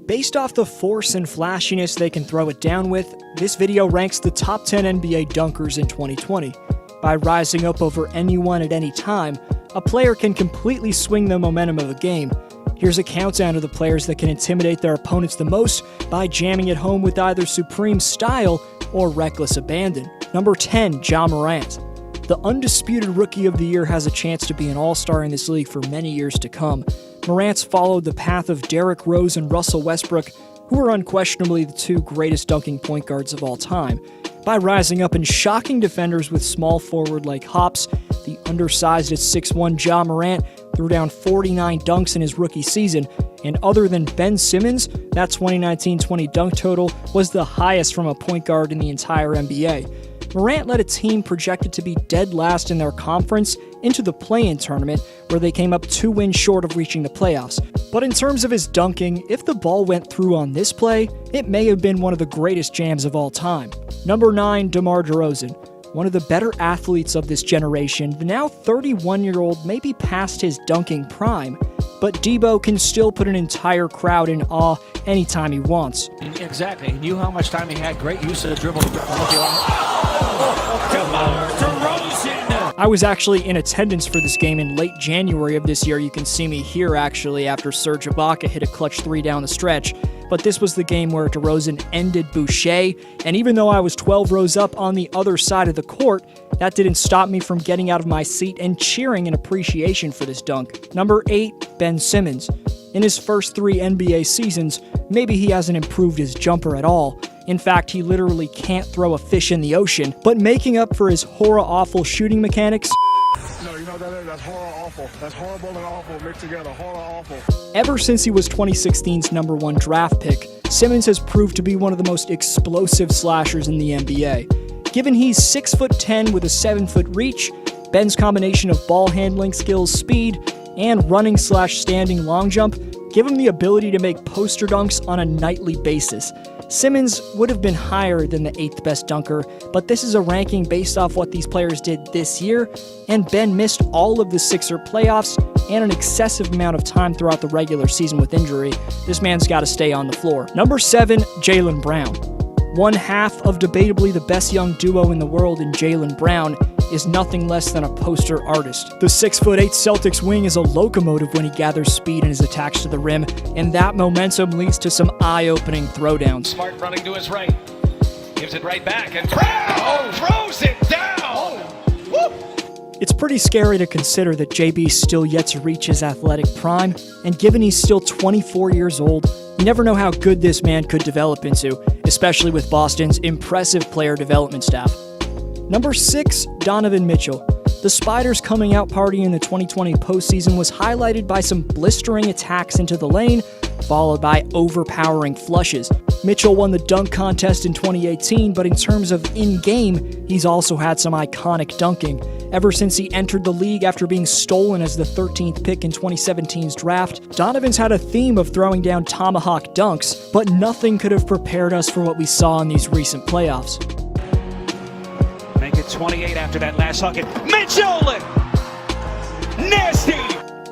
Based off the force and flashiness they can throw it down with, this video ranks the top 10 NBA dunkers in 2020. By rising up over anyone at any time, a player can completely swing the momentum of a game. Here's a countdown of the players that can intimidate their opponents the most by jamming it home with either supreme style or reckless abandon. Number 10, Ja Morant. The undisputed Rookie of the Year has a chance to be an all-star in this league for many years to come. Morant's followed the path of Derrick Rose and Russell Westbrook, who are unquestionably the two greatest dunking point guards of all time. By rising up and shocking defenders with small forward-like hops, the undersized at 6'1" Ja Morant threw down 49 dunks in his rookie season, and other than Ben Simmons, that 2019-20 dunk total was the highest from a point guard in the entire NBA. Morant led a team projected to be dead last in their conference into the play-in tournament, where they came up 2 wins short of reaching the playoffs. But in terms of his dunking, if the ball went through on this play, it may have been one of the greatest jams of all time. Number 9, DeMar DeRozan. One of the better athletes of this generation, the now 31-year-old may be past his dunking prime, but Debo can still put an entire crowd in awe anytime he wants. Exactly. He knew how much time he had. Great use of the dribble. DeMar DeRozan. I was actually in attendance for this game in late January of this year. You can see me here actually after Serge Ibaka hit a clutch 3 down the stretch. But this was the game where DeRozan ended Boucher, and even though I was 12 rows up on the other side of the court, that didn't stop me from getting out of my seat and cheering in appreciation for this dunk. Number 8, Ben Simmons. In his first 3 NBA seasons, maybe he hasn't improved his jumper at all. In fact, he literally can't throw a fish in the ocean, but making up for his horror-awful shooting mechanics, no, you know that's horror-awful. That's horrible and awful mixed together, horror-awful. Ever since he was 2016's number 1 draft pick, Simmons has proved to be one of the most explosive slashers in the NBA. Given he's 6'10" with a 7-foot reach, Ben's combination of ball handling skills, speed, and running/standing long jump give him the ability to make poster dunks on a nightly basis. Simmons would have been higher than the 8th best dunker, but this is a ranking based off what these players did this year, and Ben missed all of the Sixer playoffs and an excessive amount of time throughout the regular season with injury. This man's got to stay on the floor. Number 7, Jaylen Brown. One half of debatably the best young duo in the world in Jaylen Brown is nothing less than a poster artist. The 6'8" Celtics wing is a locomotive when he gathers speed and is attached to the rim, and that momentum leads to some eye-opening throwdowns. Smart running to his right. Gives it right back and throws it down! Woo! It's pretty scary to consider that JB's still yet to reach his athletic prime, and given he's still 24 years old, you never know how good this man could develop into, especially with Boston's impressive player development staff. Number 6, Donovan Mitchell. The Spiders' coming out party in the 2020 postseason was highlighted by some blistering attacks into the lane, followed by overpowering flushes. Mitchell won the dunk contest in 2018, but in terms of in-game, he's also had some iconic dunking. Ever since he entered the league after being stolen as the 13th pick in 2017's draft, Donovan's had a theme of throwing down tomahawk dunks, but nothing could have prepared us for what we saw in these recent playoffs. Make it 28 after that last bucket. Mitchell! Nasty!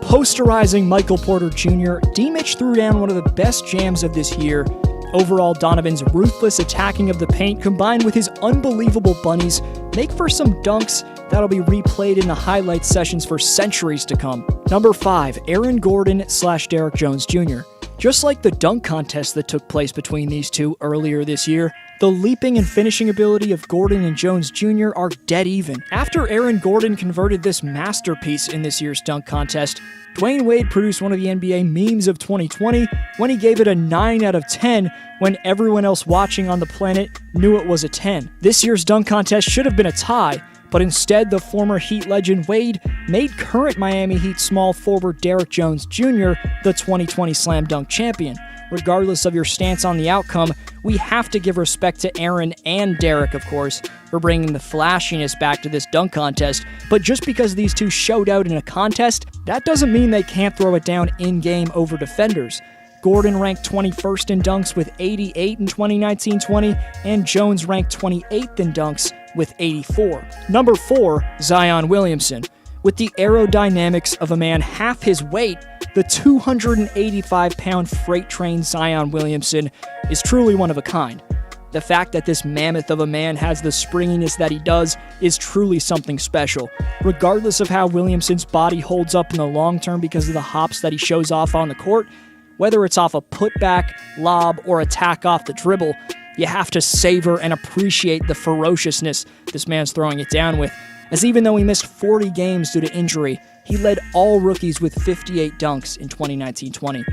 Posterizing Michael Porter Jr., D-Mitch threw down one of the best jams of this year. Overall, Donovan's ruthless attacking of the paint combined with his unbelievable bunnies make for some dunks that'll be replayed in the highlight sessions for centuries to come. Number 5, Aaron Gordon/Derrick Jones Jr. Just like the dunk contest that took place between these two earlier this year, the leaping and finishing ability of Gordon and Jones Jr. are dead even. After Aaron Gordon converted this masterpiece in this year's dunk contest, Dwayne Wade produced one of the NBA memes of 2020 when he gave it a 9 out of 10 when everyone else watching on the planet knew it was a 10. This year's dunk contest should have been a tie, but instead the former Heat legend Wade made current Miami Heat small forward Derrick Jones Jr. the 2020 Slam Dunk champion. Regardless of your stance on the outcome, we have to give respect to Aaron and Derrick, of course, for bringing the flashiness back to this dunk contest, but just because these two showed out in a contest, that doesn't mean they can't throw it down in-game over defenders. Gordon ranked 21st in dunks with 88 in 2019-20, and Jones ranked 28th in dunks with 84. Number 4, Zion Williamson. With the aerodynamics of a man half his weight, the 285-pound freight train Zion Williamson is truly one of a kind. The fact that this mammoth of a man has the springiness that he does is truly something special. Regardless of how Williamson's body holds up in the long term because of the hops that he shows off on the court, whether it's off a putback, lob, or attack off the dribble, you have to savor and appreciate the ferociousness this man's throwing it down with, as even though he missed 40 games due to injury, he led all rookies with 58 dunks in 2019-20.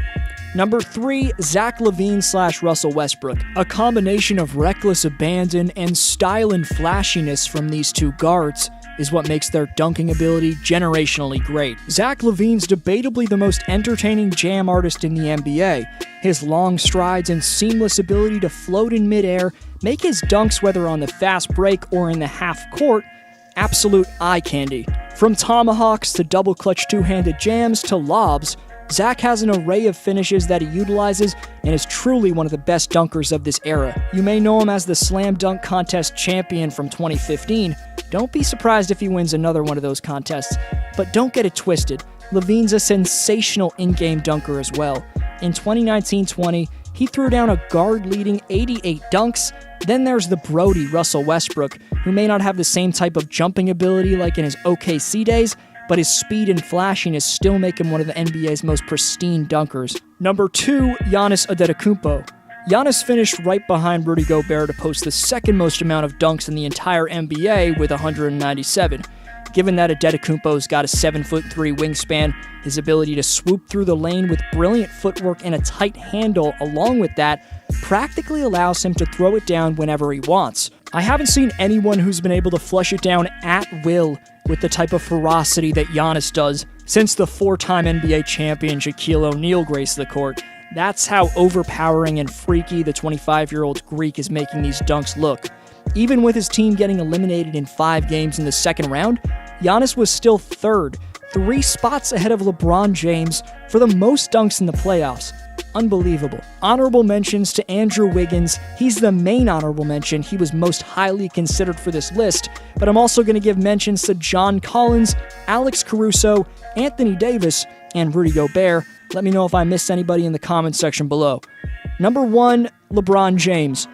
Number 3, Zach LaVine/Russell Westbrook. A combination of reckless abandon and style and flashiness from these two guards is what makes their dunking ability generationally great. Zach LaVine's debatably the most entertaining jam artist in the NBA. His long strides and seamless ability to float in midair make his dunks, whether on the fast break or in the half court, absolute eye candy. From tomahawks to double clutch two-handed jams to lobs, Zach has an array of finishes that he utilizes and is truly one of the best dunkers of this era. You may know him as the Slam Dunk Contest champion from 2015. Don't be surprised if he wins another one of those contests, but don't get it twisted. LaVine's a sensational in-game dunker as well. In 2019-20, he threw down a guard-leading 88 dunks. Then there's the Brody Russell Westbrook, who may not have the same type of jumping ability like in his OKC days, but his speed and flashiness still make him one of the NBA's most pristine dunkers. Number 2, Giannis Antetokounmpo. Giannis finished right behind Rudy Gobert to post the second most amount of dunks in the entire NBA with 197. Given that Antetokounmpo's got a 7'3" wingspan, his ability to swoop through the lane with brilliant footwork and a tight handle along with that practically allows him to throw it down whenever he wants. I haven't seen anyone who's been able to flush it down at will with the type of ferocity that Giannis does since the 4-time NBA champion Shaquille O'Neal graced the court. That's how overpowering and freaky the 25-year-old Greek is making these dunks look. Even with his team getting eliminated in 5 games in the second round, Giannis was still third, 3 spots ahead of LeBron James for the most dunks in the playoffs. Unbelievable. Honorable mentions to Andrew Wiggins. He's the main honorable mention. He was most highly considered for this list, but I'm also going to give mentions to John Collins, Alex Caruso, Anthony Davis, and Rudy Gobert. Let me know if I missed anybody in the comments section below. Number 1, LeBron James.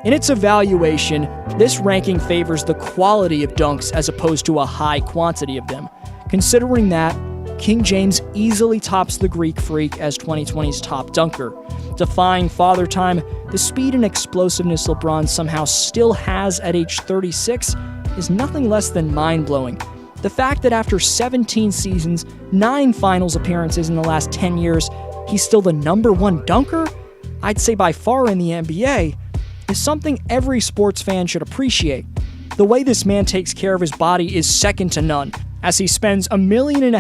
In its evaluation, this ranking favors the quality of dunks as opposed to a high quantity of them. Considering that, King James easily tops the Greek Freak as 2020's top dunker. Defying Father Time, the speed and explosiveness LeBron somehow still has at age 36 is nothing less than mind-blowing. The fact that after 17 seasons, 9 finals appearances in the last 10 years, he's still the number 1 dunker, I'd say by far in the NBA, is something every sports fan should appreciate. The way this man takes care of his body is second to none, as he spends $1.5 million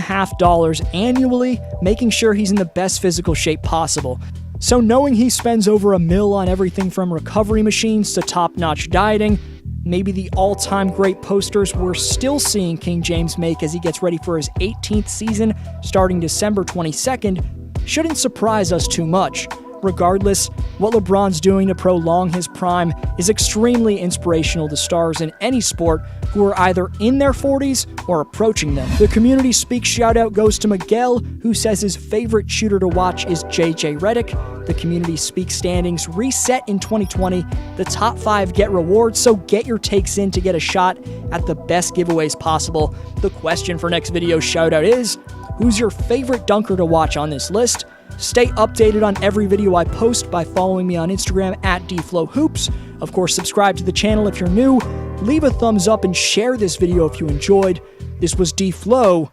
annually making sure he's in the best physical shape possible. So knowing he spends over $1 million on everything from recovery machines to top-notch dieting, maybe the all-time great posters we're still seeing King James make as he gets ready for his 18th season starting December 22nd, shouldn't surprise us too much. Regardless, what LeBron's doing to prolong his prime is extremely inspirational to stars in any sport who are either in their 40s or approaching them. The Community Speak shoutout goes to Miguel, who says his favorite shooter to watch is JJ Redick. The Community Speak standings reset in 2020. The top 5 get rewards, so get your takes in to get a shot at the best giveaways possible. The question for next video shoutout is, who's your favorite dunker to watch on this list? Stay updated on every video I post by following me on Instagram at DFlowHoops. Of course, subscribe to the channel if you're new. Leave a thumbs up and share this video if you enjoyed. This was DFlow,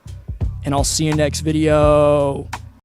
and I'll see you next video.